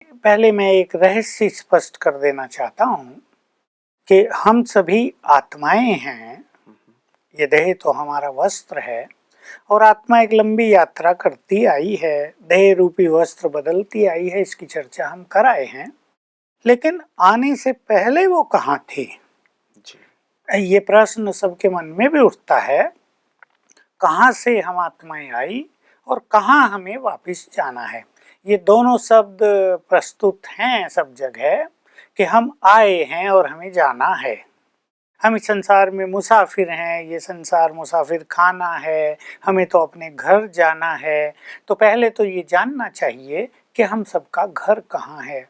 पहले मैं एक रहस्य स्पष्ट कर देना चाहता हूँ कि हम सभी आत्माएं हैं। ये देह तो हमारा वस्त्र है और आत्मा एक लंबी यात्रा करती आई है, देह रूपी वस्त्र बदलती आई है, इसकी चर्चा हम कर आए हैं। लेकिन आने से पहले वो कहाँ थी? ये प्रश्न सबके मन में भी उठता है। कहाँ से हम आत्माएं आई और कहाँ हमें वापस जाना है? ये दोनों शब्द प्रस्तुत हैं सब जगह कि हम आए हैं और हमें जाना है। हम इस संसार में मुसाफिर हैं, ये संसार मुसाफिर खाना है, हमें तो अपने घर जाना है। तो पहले तो ये जानना चाहिए कि हम सबका घर कहाँ है।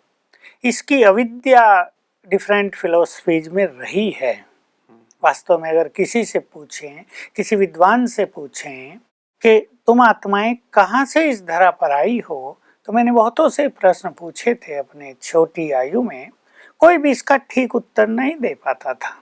इसकी अविद्या डिफरेंट फिलोसफीज में रही है। वास्तव में अगर किसी से पूछें, किसी विद्वान से पूछें कि तुम आत्माएं कहाँ से इस धरा पर आई हो, तो मैंने बहुतों से प्रश्न पूछे थे अपने छोटी आयु में, कोई भी इसका ठीक उत्तर नहीं दे पाता था।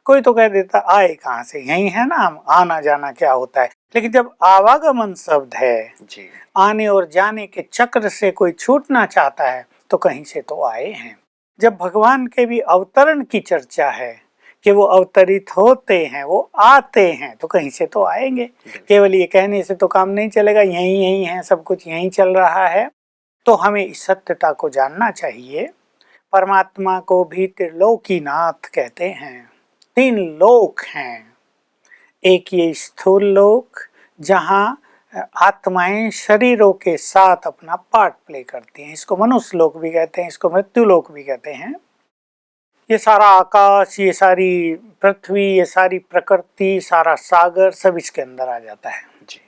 कोई तो कह देता आए कहाँ से, यही है ना, हम आना जाना क्या होता है। लेकिन जब आवागमन शब्द है जी, आने और जाने के चक्र से कोई छूटना चाहता है तो कहीं से तो आए हैं। जब भगवान के भी अवतरण की चर्चा है कि वो अवतरित होते हैं, वो आते हैं, तो कहीं से तो आएंगे। केवल ये कहने से तो काम नहीं चलेगा, यही यही है, सब कुछ यही चल रहा है। तो हमें इस सत्यता को जानना चाहिए। परमात्मा को भी त्रिलोकीनाथ कहते हैं। 3 लोक हैं। एक ये स्थूल लोक जहाँ आत्माएं शरीरों के साथ अपना पार्ट प्ले करती हैं, इसको मनुष्य लोक भी कहते हैं, इसको मृत्यु लोक भी कहते हैं। ये सारा आकाश, ये सारी पृथ्वी, ये सारी प्रकृति, सारा सागर सब इसके अंदर आ जाता है जी।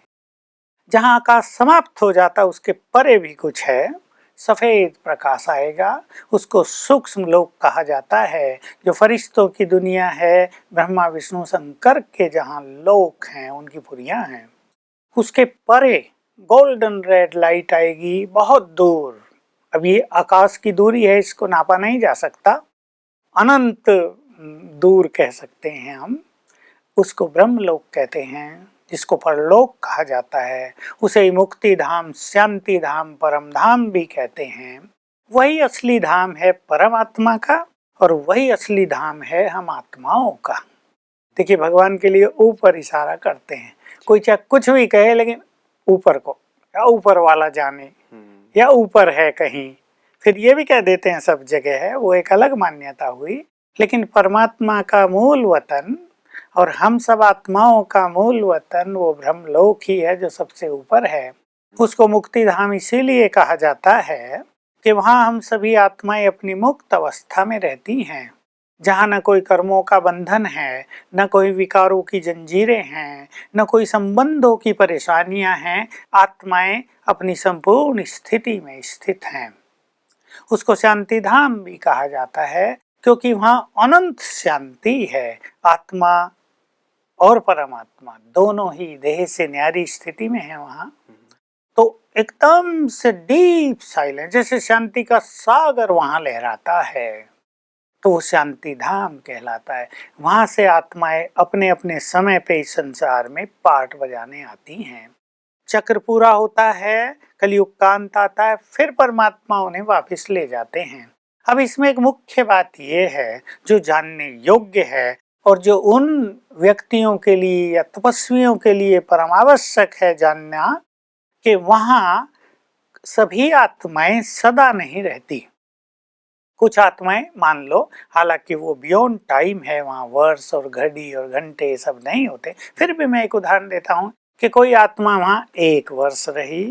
जहाँ आकाश समाप्त हो जाता उसके परे भी कुछ है, सफेद प्रकाश आएगा, उसको सूक्ष्म लोक कहा जाता है। जो फरिश्तों की दुनिया है, ब्रह्मा विष्णु शंकर के जहाँ लोक हैं, उनकी पुरियां हैं, उसके परे गोल्डन रेड लाइट आएगी बहुत दूर। अब ये आकाश की दूरी है, इसको नापा नहीं जा सकता, अनंत दूर कह सकते हैं हम। उसको ब्रह्मलोक कहते हैं, जिसको परलोक कहा जाता है। उसे मुक्ति धाम, शांति धाम, परम धाम भी कहते हैं। वही असली धाम है परमात्मा का और वही असली धाम है हम आत्माओं का। देखिए भगवान के लिए ऊपर इशारा करते हैं। कोई चाहे कुछ भी कहे, लेकिन ऊपर को या ऊपर वाला जाने या ऊपर है कहीं, फिर ये भी कह देते हैं सब जगह है, वो एक अलग मान्यता हुई। लेकिन परमात्मा का मूल वतन और हम सब आत्माओं का मूल वतन वो ब्रह्मलोक ही है जो सबसे ऊपर है। उसको मुक्ति धाम इसीलिए कहा जाता है कि वहाँ हम सभी आत्माएं अपनी मुक्त अवस्था में रहती हैं, जहाँ न कोई कर्मों का बंधन है, न कोई विकारों की जंजीरें हैं, न कोई संबंधों की परेशानियां हैं। आत्माएं अपनी संपूर्ण स्थिति में स्थित हैं। उसको शांति धाम भी कहा जाता है क्योंकि वहाँ अनंत शांति है। आत्मा और परमात्मा दोनों ही देह से न्यारी स्थिति में है वहाँ। तो एकदम से डीप साइलेंस, जैसे शांति का सागर वहाँ लहराता है, तो वो शांति धाम कहलाता है। वहाँ से आत्माएं अपने अपने समय पे इस संसार में पार्ट बजाने आती हैं। चक्र पूरा होता है, कलयुग का अंत आता है, फिर परमात्मा उन्हें वापस ले जाते हैं। अब इसमें एक मुख्य बात ये है जो जानने योग्य है और जो उन व्यक्तियों के लिए या तपस्वियों के लिए परम आवश्यक है जानना, कि वहाँ सभी आत्माएं सदा नहीं रहती। कुछ आत्माएं मान लो, हालांकि वो बियॉन्ड टाइम है, वहाँ वर्ष और घड़ी और घंटे सब नहीं होते, फिर भी मैं एक उदाहरण देता हूँ कि कोई आत्मा वहाँ 1 वर्ष रही,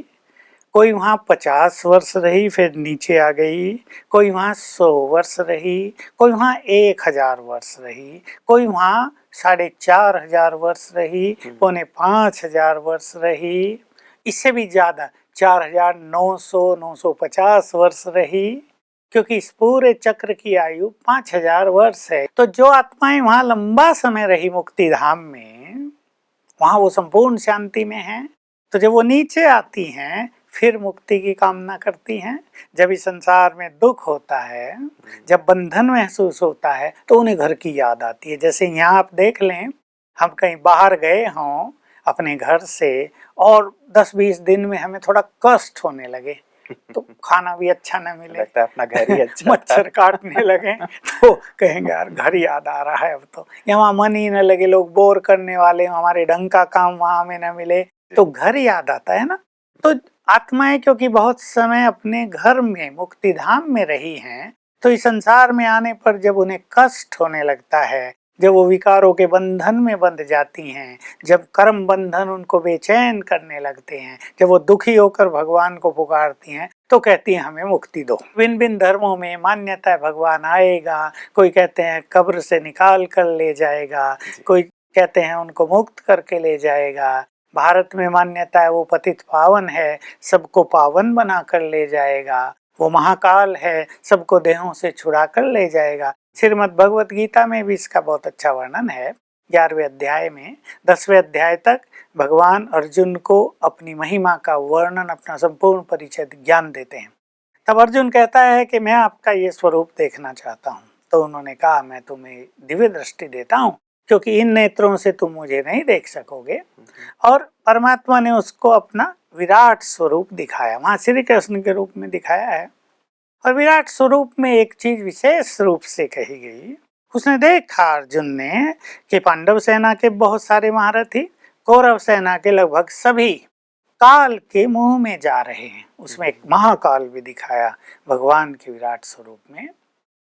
कोई वहाँ 50 वर्ष रही फिर नीचे आ गई, कोई वहाँ 100 वर्ष रही, कोई वहाँ 1000 वर्ष रही, कोई वहाँ 4500 वर्ष रही, 4500 वर्ष रही, इससे भी ज्यादा 4900 950 वर्ष रही, क्योंकि इस पूरे चक्र की आयु 5000 वर्ष है। तो जो आत्माएं वहाँ लंबा समय रही मुक्ति धाम में, वहाँ वो संपूर्ण शांति में हैं। तो जब वो नीचे आती हैं फिर मुक्ति की कामना करती हैं। जब इस संसार में दुख होता है, जब बंधन महसूस होता है, तो उन्हें घर की याद आती है। जैसे यहाँ आप देख लें, हम कहीं बाहर गए हों अपने घर से और 10-20 दिन में हमें थोड़ा कष्ट होने लगे, तो खाना भी अच्छा न मिले, लगता है अपना घर ही अच्छा मच्छर काटने लगे तो कहेंगे यार घर याद आ रहा है, अब तो यहाँ मन ही न लगे, लोग बोर करने वाले, हमारे ढंग का काम वहां में न मिले, तो घर याद आता है ना। तो आत्माएं क्योंकि बहुत समय अपने घर में मुक्ति धाम में रही हैं, तो इस संसार में आने पर जब उन्हें कष्ट होने लगता है, जब वो विकारों के बंधन में बंध जाती हैं, जब कर्म बंधन उनको बेचैन करने लगते हैं, जब वो दुखी होकर भगवान को पुकारती हैं, तो कहती हैं हमें मुक्ति दो। भिन्न भिन्न धर्मों में मान्यता है भगवान आएगा, कोई कहते हैं कब्र से निकाल कर ले जाएगा, कोई कहते हैं उनको मुक्त करके ले जाएगा। भारत में मान्यता है वो पतित पावन है, सबको पावन बना कर ले जाएगा, वो महाकाल है, सबको देहों से छुड़ा कर ले जाएगा। श्रीमद् भगवत गीता में भी इसका बहुत अच्छा वर्णन है। 11वें अध्याय में 10वें अध्याय तक भगवान अर्जुन को अपनी महिमा का वर्णन, अपना संपूर्ण परिचय ज्ञान देते हैं। तब अर्जुन कहता है कि मैं आपका ये स्वरूप देखना चाहता हूँ। तो उन्होंने कहा मैं तुम्हें दिव्य दृष्टि देता हूँ, क्योंकि इन नेत्रों से तुम मुझे नहीं देख सकोगे। और परमात्मा ने उसको अपना विराट स्वरूप दिखाया, वहां श्री कृष्ण के रूप में दिखाया है। और विराट स्वरूप में एक चीज विशेष रूप से कही गई, उसने देखा अर्जुन ने कि पांडव सेना के बहुत सारे महारथी कौरव सेना के लगभग सभी काल के मुंह में जा रहे हैं। उसमें एक महाकाल भी दिखाया भगवान के विराट स्वरूप में।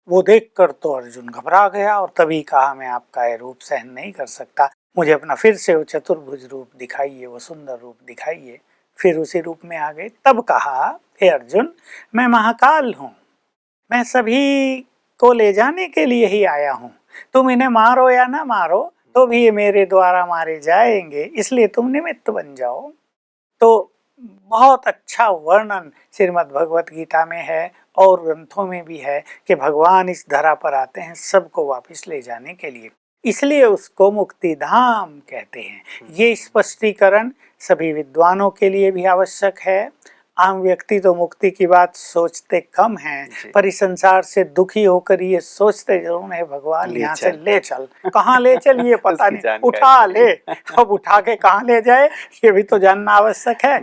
वो देखकर तो अर्जुन घबरा गया और तभी कहा मैं आपका ये रूप सहन नहीं कर सकता, मुझे अपना फिर से वो चतुर्भुज रूप दिखाइए, वो सुंदर रूप दिखाइए। फिर उसी रूप में आ गए। तब कहा हे अर्जुन मैं महाकाल हूँ, मैं सभी को ले जाने के लिए ही आया हूँ, तुम इन्हें मारो या ना मारो तो भी ये मेरे द्वारा मारे जाएंगे, इसलिए तुम निमित्त बन जाओ। तो बहुत अच्छा वर्णन श्रीमद् भगवत गीता में है और ग्रंथों में भी है कि भगवान इस धरा पर आते हैं सबको वापस ले जाने के लिए, इसलिए उसको मुक्ति धाम कहते हैं। ये स्पष्टीकरण सभी विद्वानों के लिए भी आवश्यक है। आम व्यक्ति तो मुक्ति की बात सोचते कम हैं, पर इस संसार से दुखी होकर ये सोचते जरूर है भगवान यहाँ से ले चल, कहाँ ले चल ये पता नहीं, उठा ले, अब उठा के कहाँ ले जाए ये भी तो जानना आवश्यक है।